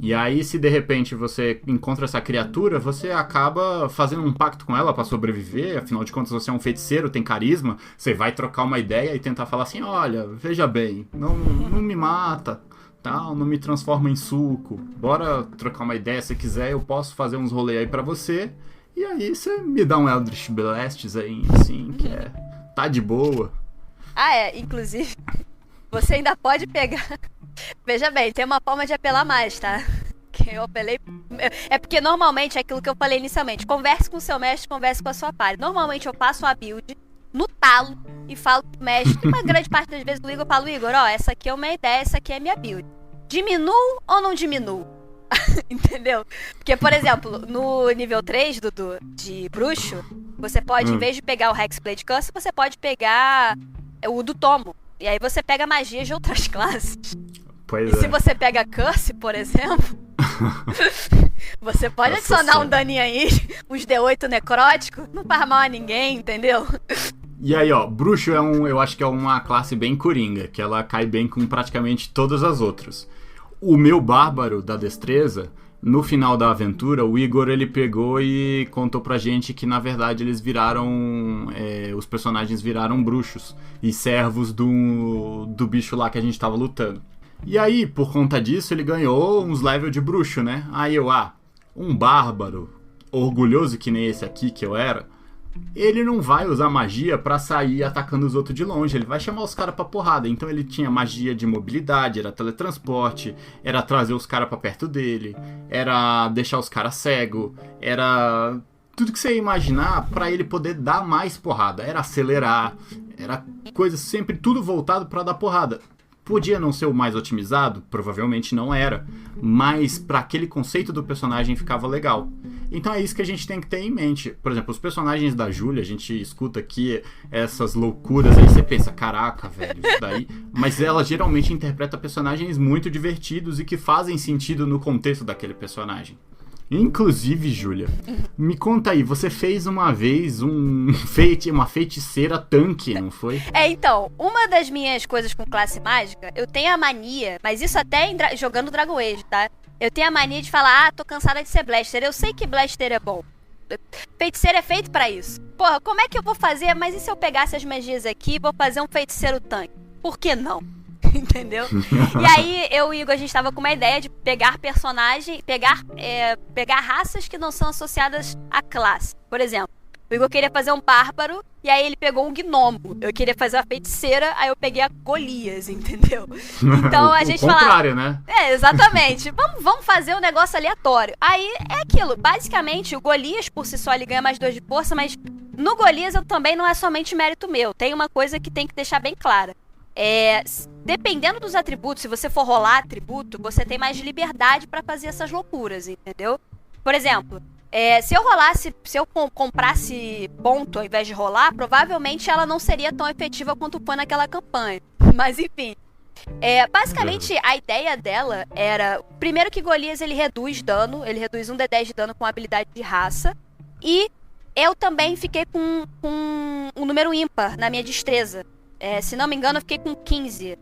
[SPEAKER 2] E aí, se de repente você encontra essa criatura, você acaba fazendo um pacto com ela pra sobreviver. Afinal de contas, você é um feiticeiro, tem carisma. Você vai trocar uma ideia e tentar falar assim: olha, veja bem, não me mata, tal, não me transforma em suco. Bora trocar uma ideia, se quiser eu posso fazer uns rolês aí pra você. E aí você me dá um Eldritch Blast aí, assim, que tá de boa.
[SPEAKER 3] Inclusive, você ainda pode pegar... Veja bem, tem uma forma de apelar mais, tá? Que eu apelei... É porque normalmente é aquilo que eu falei inicialmente. Converse com o seu mestre, converse com a sua party. Normalmente eu passo a build no talo e falo pro mestre. Uma grande parte das vezes do Igor, eu falo: Igor, essa aqui é uma ideia, essa aqui é minha build. Diminuo ou não diminuo? Entendeu? Porque, por exemplo, no nível 3, Dudu, de bruxo, você pode, em vez de pegar o Hexblade Curse, você pode pegar o do tomo. E aí você pega magias de outras classes.
[SPEAKER 2] Pois
[SPEAKER 3] e se você pega Curse, por exemplo, você pode adicionar um daninho aí, uns D8 necrótico, não faz mal a ninguém, entendeu?
[SPEAKER 2] E aí, ó, bruxo eu acho que é uma classe bem coringa, que ela cai bem com praticamente todas as outras. O meu bárbaro da destreza, no final da aventura, o Igor ele pegou e contou pra gente que na verdade eles viraram, os personagens viraram bruxos e servos do bicho lá que a gente tava lutando. E aí, por conta disso, ele ganhou uns levels de bruxo, né? Aí um bárbaro orgulhoso que nem esse aqui que eu era, ele não vai usar magia pra sair atacando os outros de longe, ele vai chamar os caras pra porrada. Então ele tinha magia de mobilidade, era teletransporte, era trazer os caras pra perto dele, era deixar os caras cegos, era tudo que você ia imaginar pra ele poder dar mais porrada, era acelerar, era coisa sempre tudo voltado pra dar porrada. Podia não ser o mais otimizado? Provavelmente não era, mas para aquele conceito do personagem ficava legal. Então é isso que a gente tem que ter em mente. Por exemplo, os personagens da Júlia, a gente escuta aqui essas loucuras, aí você pensa, caraca, velho, isso daí... Mas ela geralmente interpreta personagens muito divertidos e que fazem sentido no contexto daquele personagem. Inclusive, Júlia, me conta aí, você fez uma vez uma feiticeira tanque, não foi?
[SPEAKER 3] Então, uma das minhas coisas com classe mágica, eu tenho a mania, mas isso até jogando Dragon Age, tá? Eu tenho a mania de falar: tô cansada de ser blaster, eu sei que blaster é bom. Feiticeiro é feito pra isso. Porra, como é que eu vou fazer? Mas e se eu pegasse as magias aqui e vou fazer um feiticeiro tanque? Por que não? Entendeu? E aí, eu e o Igor, a gente tava com uma ideia de pegar personagem, pegar raças que não são associadas à classe. Por exemplo, o Igor queria fazer um bárbaro, e aí ele pegou um gnomo. Eu queria fazer uma feiticeira, aí eu peguei a Golias, entendeu? Então a gente fala...
[SPEAKER 2] O contrário, né?
[SPEAKER 3] Exatamente. Vamos fazer um negócio aleatório. Aí é aquilo, basicamente, o Golias por si só ele ganha mais 2 de força, mas no Golias também não é somente mérito meu. Tem uma coisa que tem que deixar bem clara. Dependendo dos atributos, se você for rolar atributo, você tem mais liberdade pra fazer essas loucuras, entendeu? Por exemplo, se eu comprasse ponto ao invés de rolar, provavelmente ela não seria tão efetiva quanto foi naquela campanha. Mas enfim, basicamente a ideia dela era, primeiro que Golias ele reduz dano, ele reduz 1d10 de dano com habilidade de raça, e eu também fiquei com um número ímpar na minha destreza. Se não me engano, eu fiquei com 15.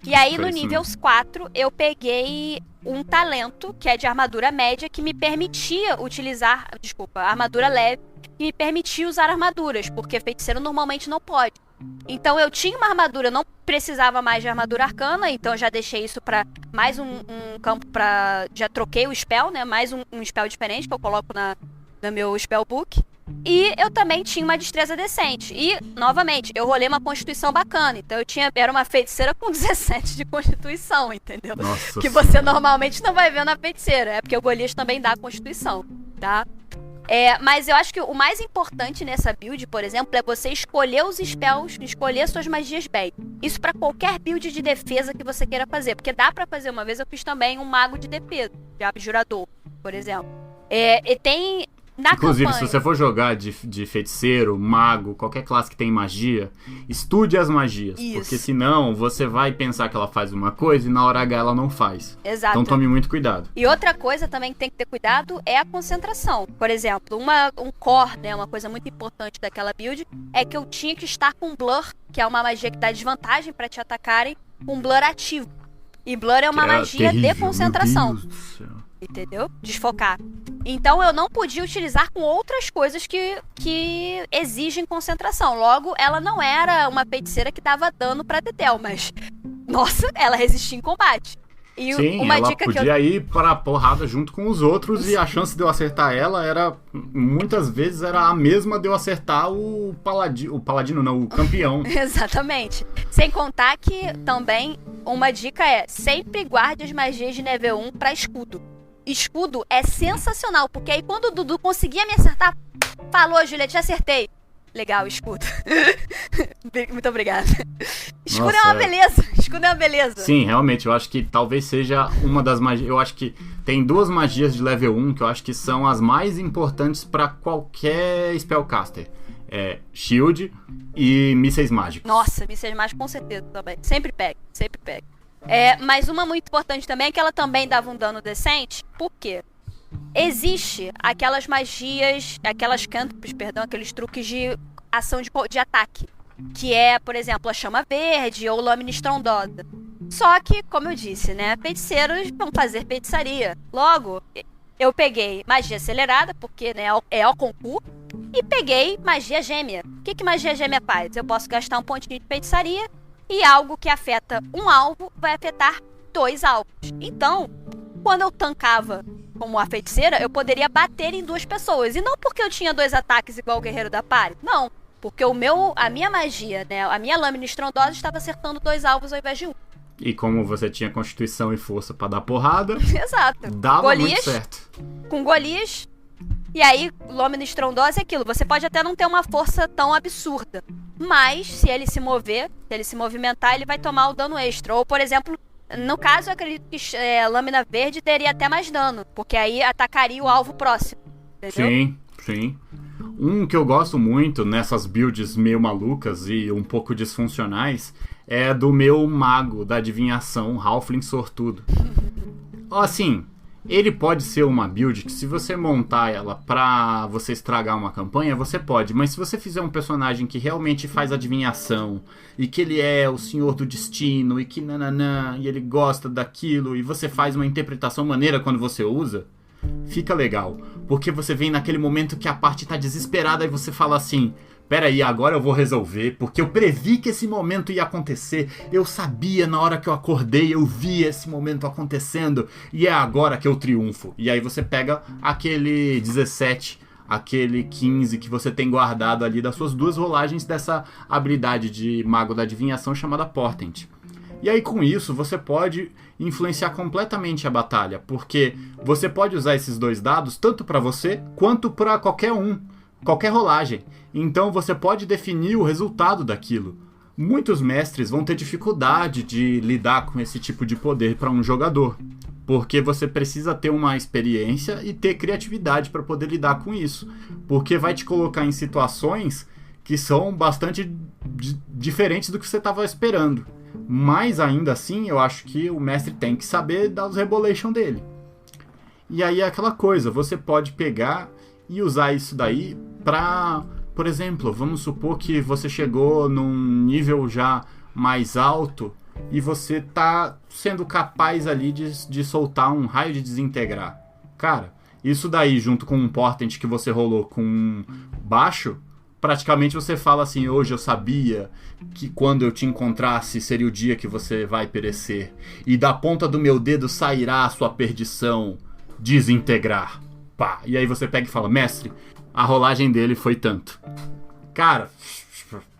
[SPEAKER 3] E aí, no nível 4, eu peguei um talento, que é de armadura média, que me permitia utilizar... Desculpa, armadura leve, que me permitia usar armaduras, porque feiticeiro normalmente não pode. Então, eu tinha uma armadura, não precisava mais de armadura arcana, então já deixei isso pra mais um campo pra... Já troquei o spell, né? Mais um spell diferente que eu coloco no meu spellbook. E eu também tinha uma destreza decente. E, novamente, eu rolei uma constituição bacana. Então era uma feiticeira com 17 de constituição, entendeu?
[SPEAKER 2] Nossa
[SPEAKER 3] que você normalmente não vai ver na feiticeira. É porque o Golias também dá constituição, tá? Mas eu acho que o mais importante nessa build, por exemplo, é você escolher os spells, escolher suas magias bem. Isso pra qualquer build de defesa que você queira fazer. Porque dá pra fazer. Uma vez eu fiz também um mago de defesa, de abjurador. por exemplo. E tem... Na
[SPEAKER 2] Inclusive,
[SPEAKER 3] campanha...
[SPEAKER 2] se você for jogar de feiticeiro, mago, qualquer classe que tem magia, estude as magias.
[SPEAKER 3] Isso.
[SPEAKER 2] Porque senão você vai pensar que ela faz uma coisa e na hora H ela não faz.
[SPEAKER 3] Exato.
[SPEAKER 2] Então tome muito cuidado.
[SPEAKER 3] E outra coisa também que tem que ter cuidado é a concentração. Por exemplo, um core, né, uma coisa muito importante daquela build, é que eu tinha que estar com Blur, que é uma magia que dá desvantagem pra te atacarem, com Blur ativo. E Blur é uma magia
[SPEAKER 2] terrível,
[SPEAKER 3] de concentração.
[SPEAKER 2] meu Deus do céu.
[SPEAKER 3] Entendeu? Desfocar. Então eu não podia utilizar com outras coisas que exigem concentração. Logo, ela não era uma feiticeira que dava dano pra Tetel, mas... Nossa, ela resistia em combate. E
[SPEAKER 2] Sim,
[SPEAKER 3] uma
[SPEAKER 2] ela
[SPEAKER 3] dica
[SPEAKER 2] podia
[SPEAKER 3] que eu...
[SPEAKER 2] ir pra porrada junto com os outros e a chance de eu acertar ela era... Muitas vezes era a mesma de eu acertar o paladino não, o campeão.
[SPEAKER 3] Exatamente. Sem contar que também uma dica é sempre guarde as magias de nível 1 pra escudo. Escudo é sensacional, porque aí quando o Dudu conseguia me acertar, falou, Juliette, já acertei. Legal, escudo. Muito obrigada. Escudo é uma beleza. Escudo é uma beleza.
[SPEAKER 2] Sim, realmente, eu acho que talvez seja uma das magias. Eu acho que tem duas magias de level 1 que eu acho que são as mais importantes pra qualquer spellcaster. Shield e mísseis mágicos.
[SPEAKER 3] Nossa, mísseis mágicos com certeza também. Sempre pega, sempre pega. Mas uma muito importante também é que ela também dava um dano decente. Por quê? Existe aquelas magias, aquelas cantrips, perdão, aqueles truques de ação de ataque. Que é, por exemplo, a chama verde ou lâmina estrondosa. Só que, como eu disse, né, feiticeiros vão fazer feitiçaria. Logo, eu peguei magia acelerada, porque né, é o concurso, e peguei magia gêmea. O que magia gêmea faz? Eu posso gastar um pontinho de feitiçaria e algo que afeta um alvo vai afetar 2 alvos. Então, quando eu tancava como a feiticeira, eu poderia bater em 2 pessoas. E não porque eu tinha 2 ataques igual o guerreiro da party. Não, porque a minha magia, né, a minha lâmina estrondosa estava acertando 2 alvos ao invés de 1.
[SPEAKER 2] E como você tinha constituição e força pra dar porrada,
[SPEAKER 3] exato.
[SPEAKER 2] Dava
[SPEAKER 3] Golias,
[SPEAKER 2] muito certo.
[SPEAKER 3] Com Golias. E aí, lâmina estrondosa é aquilo. Você pode até não ter uma força tão absurda. Mas, se ele se mover, se ele se movimentar, ele vai tomar o dano extra. Ou, por exemplo, no caso, eu acredito que lâmina verde teria até mais dano. Porque aí atacaria o alvo próximo. Entendeu?
[SPEAKER 2] Sim, sim. Um que eu gosto muito nessas builds meio malucas e um pouco disfuncionais é do meu mago da adivinhação, Halfling Sortudo. Assim, ele pode ser uma build que se você montar ela pra você estragar uma campanha, você pode. Mas se você fizer um personagem que realmente faz adivinhação e que ele é o senhor do destino e que nananã, e ele gosta daquilo e você faz uma interpretação maneira quando você usa, fica legal. Porque você vem naquele momento que a parte tá desesperada e você fala assim... Peraí, agora eu vou resolver, porque eu previ que esse momento ia acontecer. Eu sabia na hora que eu acordei, eu vi esse momento acontecendo. E é agora que eu triunfo. E aí você pega aquele 17, aquele 15 que você tem guardado ali das suas 2 rolagens dessa habilidade de mago da adivinhação chamada Portent. E aí com isso você pode influenciar completamente a batalha, porque você pode usar esses 2 dados tanto para você quanto para qualquer rolagem. Então você pode definir o resultado daquilo. Muitos mestres vão ter dificuldade de lidar com esse tipo de poder para um jogador, porque você precisa ter uma experiência e ter criatividade para poder lidar com isso, porque vai te colocar em situações que são bastante diferentes do que você estava esperando. Mas ainda assim, eu acho que o mestre tem que saber dar os rebolation dele. E aí é aquela coisa, você pode pegar e usar isso daí pra... Por exemplo, vamos supor que você chegou num nível já mais alto e você tá sendo capaz ali de soltar um raio de desintegrar. Cara, isso daí junto com um portent que você rolou com baixo, praticamente você fala assim, hoje eu sabia que quando eu te encontrasse seria o dia que você vai perecer. E da ponta do meu dedo sairá a sua perdição, desintegrar. Pá. E aí você pega e fala, mestre, a rolagem dele foi tanto. Cara,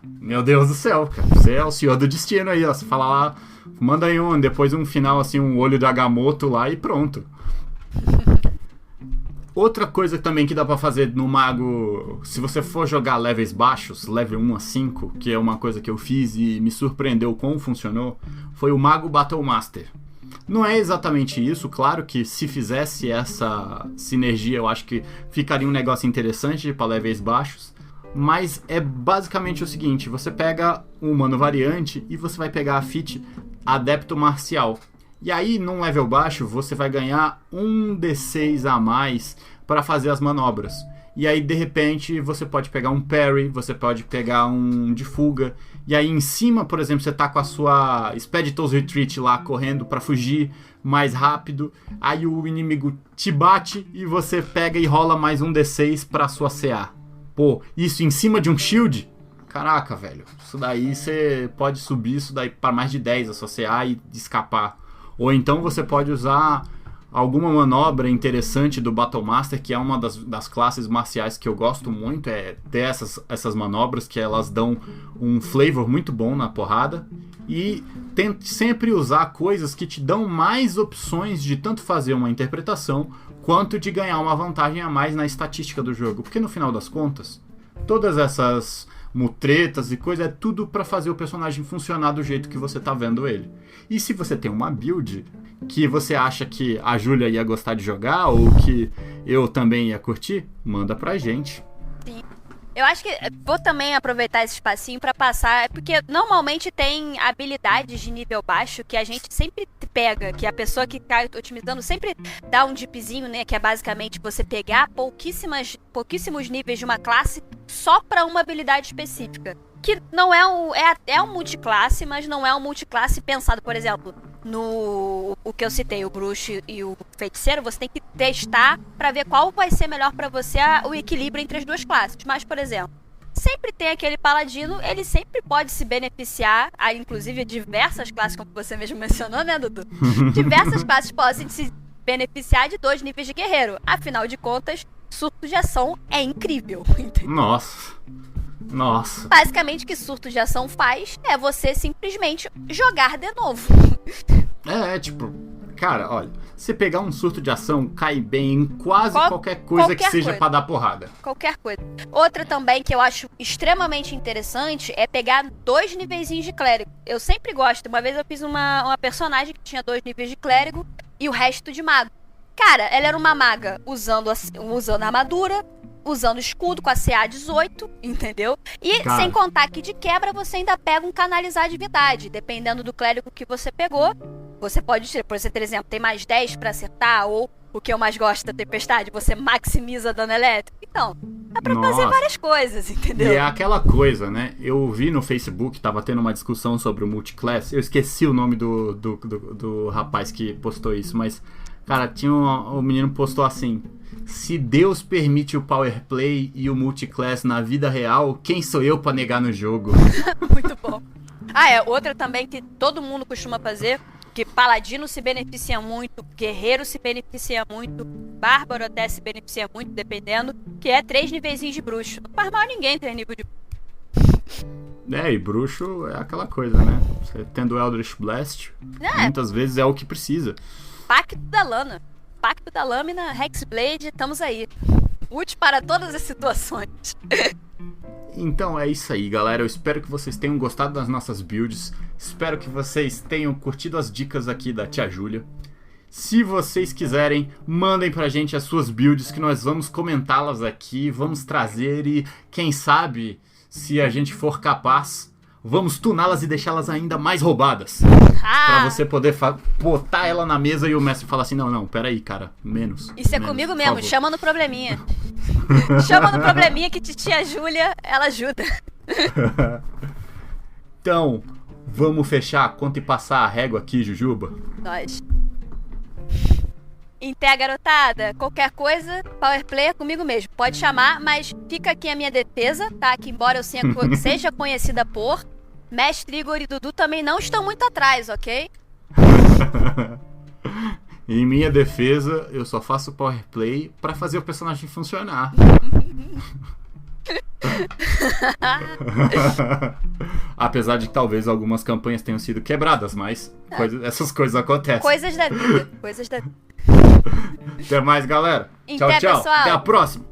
[SPEAKER 2] meu Deus do céu, cara. Você é o senhor do destino aí, ó. Você fala lá, manda aí depois um final assim, um olho de Agamotto lá e pronto. Outra coisa também que dá pra fazer no mago, se você for jogar levels baixos, level 1 a 5, que é uma coisa que eu fiz e me surpreendeu como funcionou, foi o mago Battle Master. Não é exatamente isso, claro que se fizesse essa sinergia eu acho que ficaria um negócio interessante para levels baixos, mas é basicamente o seguinte, você pega um humano variante e você vai pegar a feat Adepto Marcial, e aí num level baixo você vai ganhar um D6 a mais para fazer as manobras. E aí, de repente, você pode pegar um parry, você pode pegar um de fuga. E aí, em cima, por exemplo, você tá com a sua Expeditors Retreat lá, correndo pra fugir mais rápido. Aí o inimigo te bate e você pega e rola mais um D6 pra sua CA. Pô, isso em cima de um shield? Caraca, velho. Isso daí, você pode subir isso daí pra mais de 10 a sua CA e escapar. Ou então você pode usar alguma manobra interessante do Battle Master, que é uma das classes marciais que eu gosto muito, é ter essas manobras que elas dão um flavor muito bom na porrada. E tente sempre usar coisas que te dão mais opções de tanto fazer uma interpretação quanto de ganhar uma vantagem a mais na estatística do jogo, porque no final das contas todas essas mutretas e coisa é tudo pra fazer o personagem funcionar do jeito que você tá vendo ele. E se você tem uma build que você acha que a Júlia ia gostar de jogar ou que eu também ia curtir, manda pra gente.
[SPEAKER 3] Sim. Eu acho que vou também aproveitar esse espacinho pra passar, porque normalmente tem habilidades de nível baixo que a gente sempre pega, que a pessoa que tá otimizando sempre dá um dipzinho, né, que é basicamente você pegar pouquíssimos níveis de uma classe só pra uma habilidade específica. Que não é um multiclasse, mas não é um multiclasse pensado, por exemplo, no o que eu citei, o bruxo e o feiticeiro, você tem que testar pra ver qual vai ser melhor pra você o equilíbrio entre as duas classes. Mas, por exemplo, sempre tem aquele paladino, ele sempre pode se beneficiar, inclusive diversas classes, como você mesmo mencionou, né, Dudu? Diversas classes podem se beneficiar de 2 níveis de guerreiro. Afinal de contas, surto de ação é incrível. Entendeu?
[SPEAKER 2] Nossa.
[SPEAKER 3] Basicamente, o que surto de ação faz é você simplesmente jogar de novo.
[SPEAKER 2] Tipo, cara, olha, você pegar um surto de ação cai bem em quase qualquer coisa que seja pra dar porrada.
[SPEAKER 3] Qualquer coisa. Outra também que eu acho extremamente interessante é pegar 2 niveizinhos de clérigo. Eu sempre gosto. Uma vez eu fiz uma personagem que tinha 2 níveis de clérigo e o resto de mago. Cara, ela era uma maga usando a armadura, usando escudo com a CA 18, entendeu? E
[SPEAKER 2] cara,
[SPEAKER 3] sem contar que de quebra você ainda pega um canalizar divindade. Dependendo do clérigo que você pegou, você pode tirar, por exemplo, tem mais 10 pra acertar, ou o que eu mais gosto da tempestade, você maximiza dano elétrico. Então, dá pra fazer várias coisas, entendeu?
[SPEAKER 2] E é aquela coisa, né? Eu vi no Facebook, tava tendo uma discussão sobre o multiclass, eu esqueci o nome do rapaz que postou isso, mas, cara, o menino postou assim: se Deus permite o power play e o multiclass na vida real, quem sou eu pra negar no jogo?
[SPEAKER 3] Muito bom. Outra também que todo mundo costuma fazer, que paladino se beneficia muito, guerreiro se beneficia muito, bárbaro até se beneficia muito, dependendo, que é 3 niveizinhos de bruxo. Não faz mal a ninguém 3 níveis de bruxo.
[SPEAKER 2] E bruxo é aquela coisa, né? Você tendo Eldritch Blast, muitas vezes é o que precisa.
[SPEAKER 3] Pacto da Lana. Pacto da Lâmina, Hexblade, estamos aí. Útil para todas as situações.
[SPEAKER 2] Então é isso aí, galera. Eu espero que vocês tenham gostado das nossas builds. Espero que vocês tenham curtido as dicas aqui da tia Júlia. Se vocês quiserem, mandem pra gente as suas builds, que nós vamos comentá-las aqui, vamos trazer e, quem sabe, se a gente for capaz, vamos tuná-las e deixá-las ainda mais roubadas. Pra você poder botar ela na mesa e o mestre falar assim: não, peraí, cara, menos.
[SPEAKER 3] Isso é comigo mesmo, chama no probleminha. Chama no probleminha que titia Júlia, ela ajuda.
[SPEAKER 2] Então, vamos fechar a conta e passar a régua aqui, Jujuba?
[SPEAKER 3] Nós. Então, garotada, qualquer coisa, power play é comigo mesmo. Pode chamar, mas fica aqui a minha defesa, tá? Que embora eu seja conhecida por, Mestre Igor e Dudu também não estão muito atrás, ok?
[SPEAKER 2] Em minha defesa, eu só faço power play pra fazer o personagem funcionar. Apesar de que talvez algumas campanhas tenham sido quebradas, mas essas coisas acontecem.
[SPEAKER 3] Coisas da vida.
[SPEAKER 2] Até mais, galera. Tchau,
[SPEAKER 3] Pessoal.
[SPEAKER 2] Até a próxima.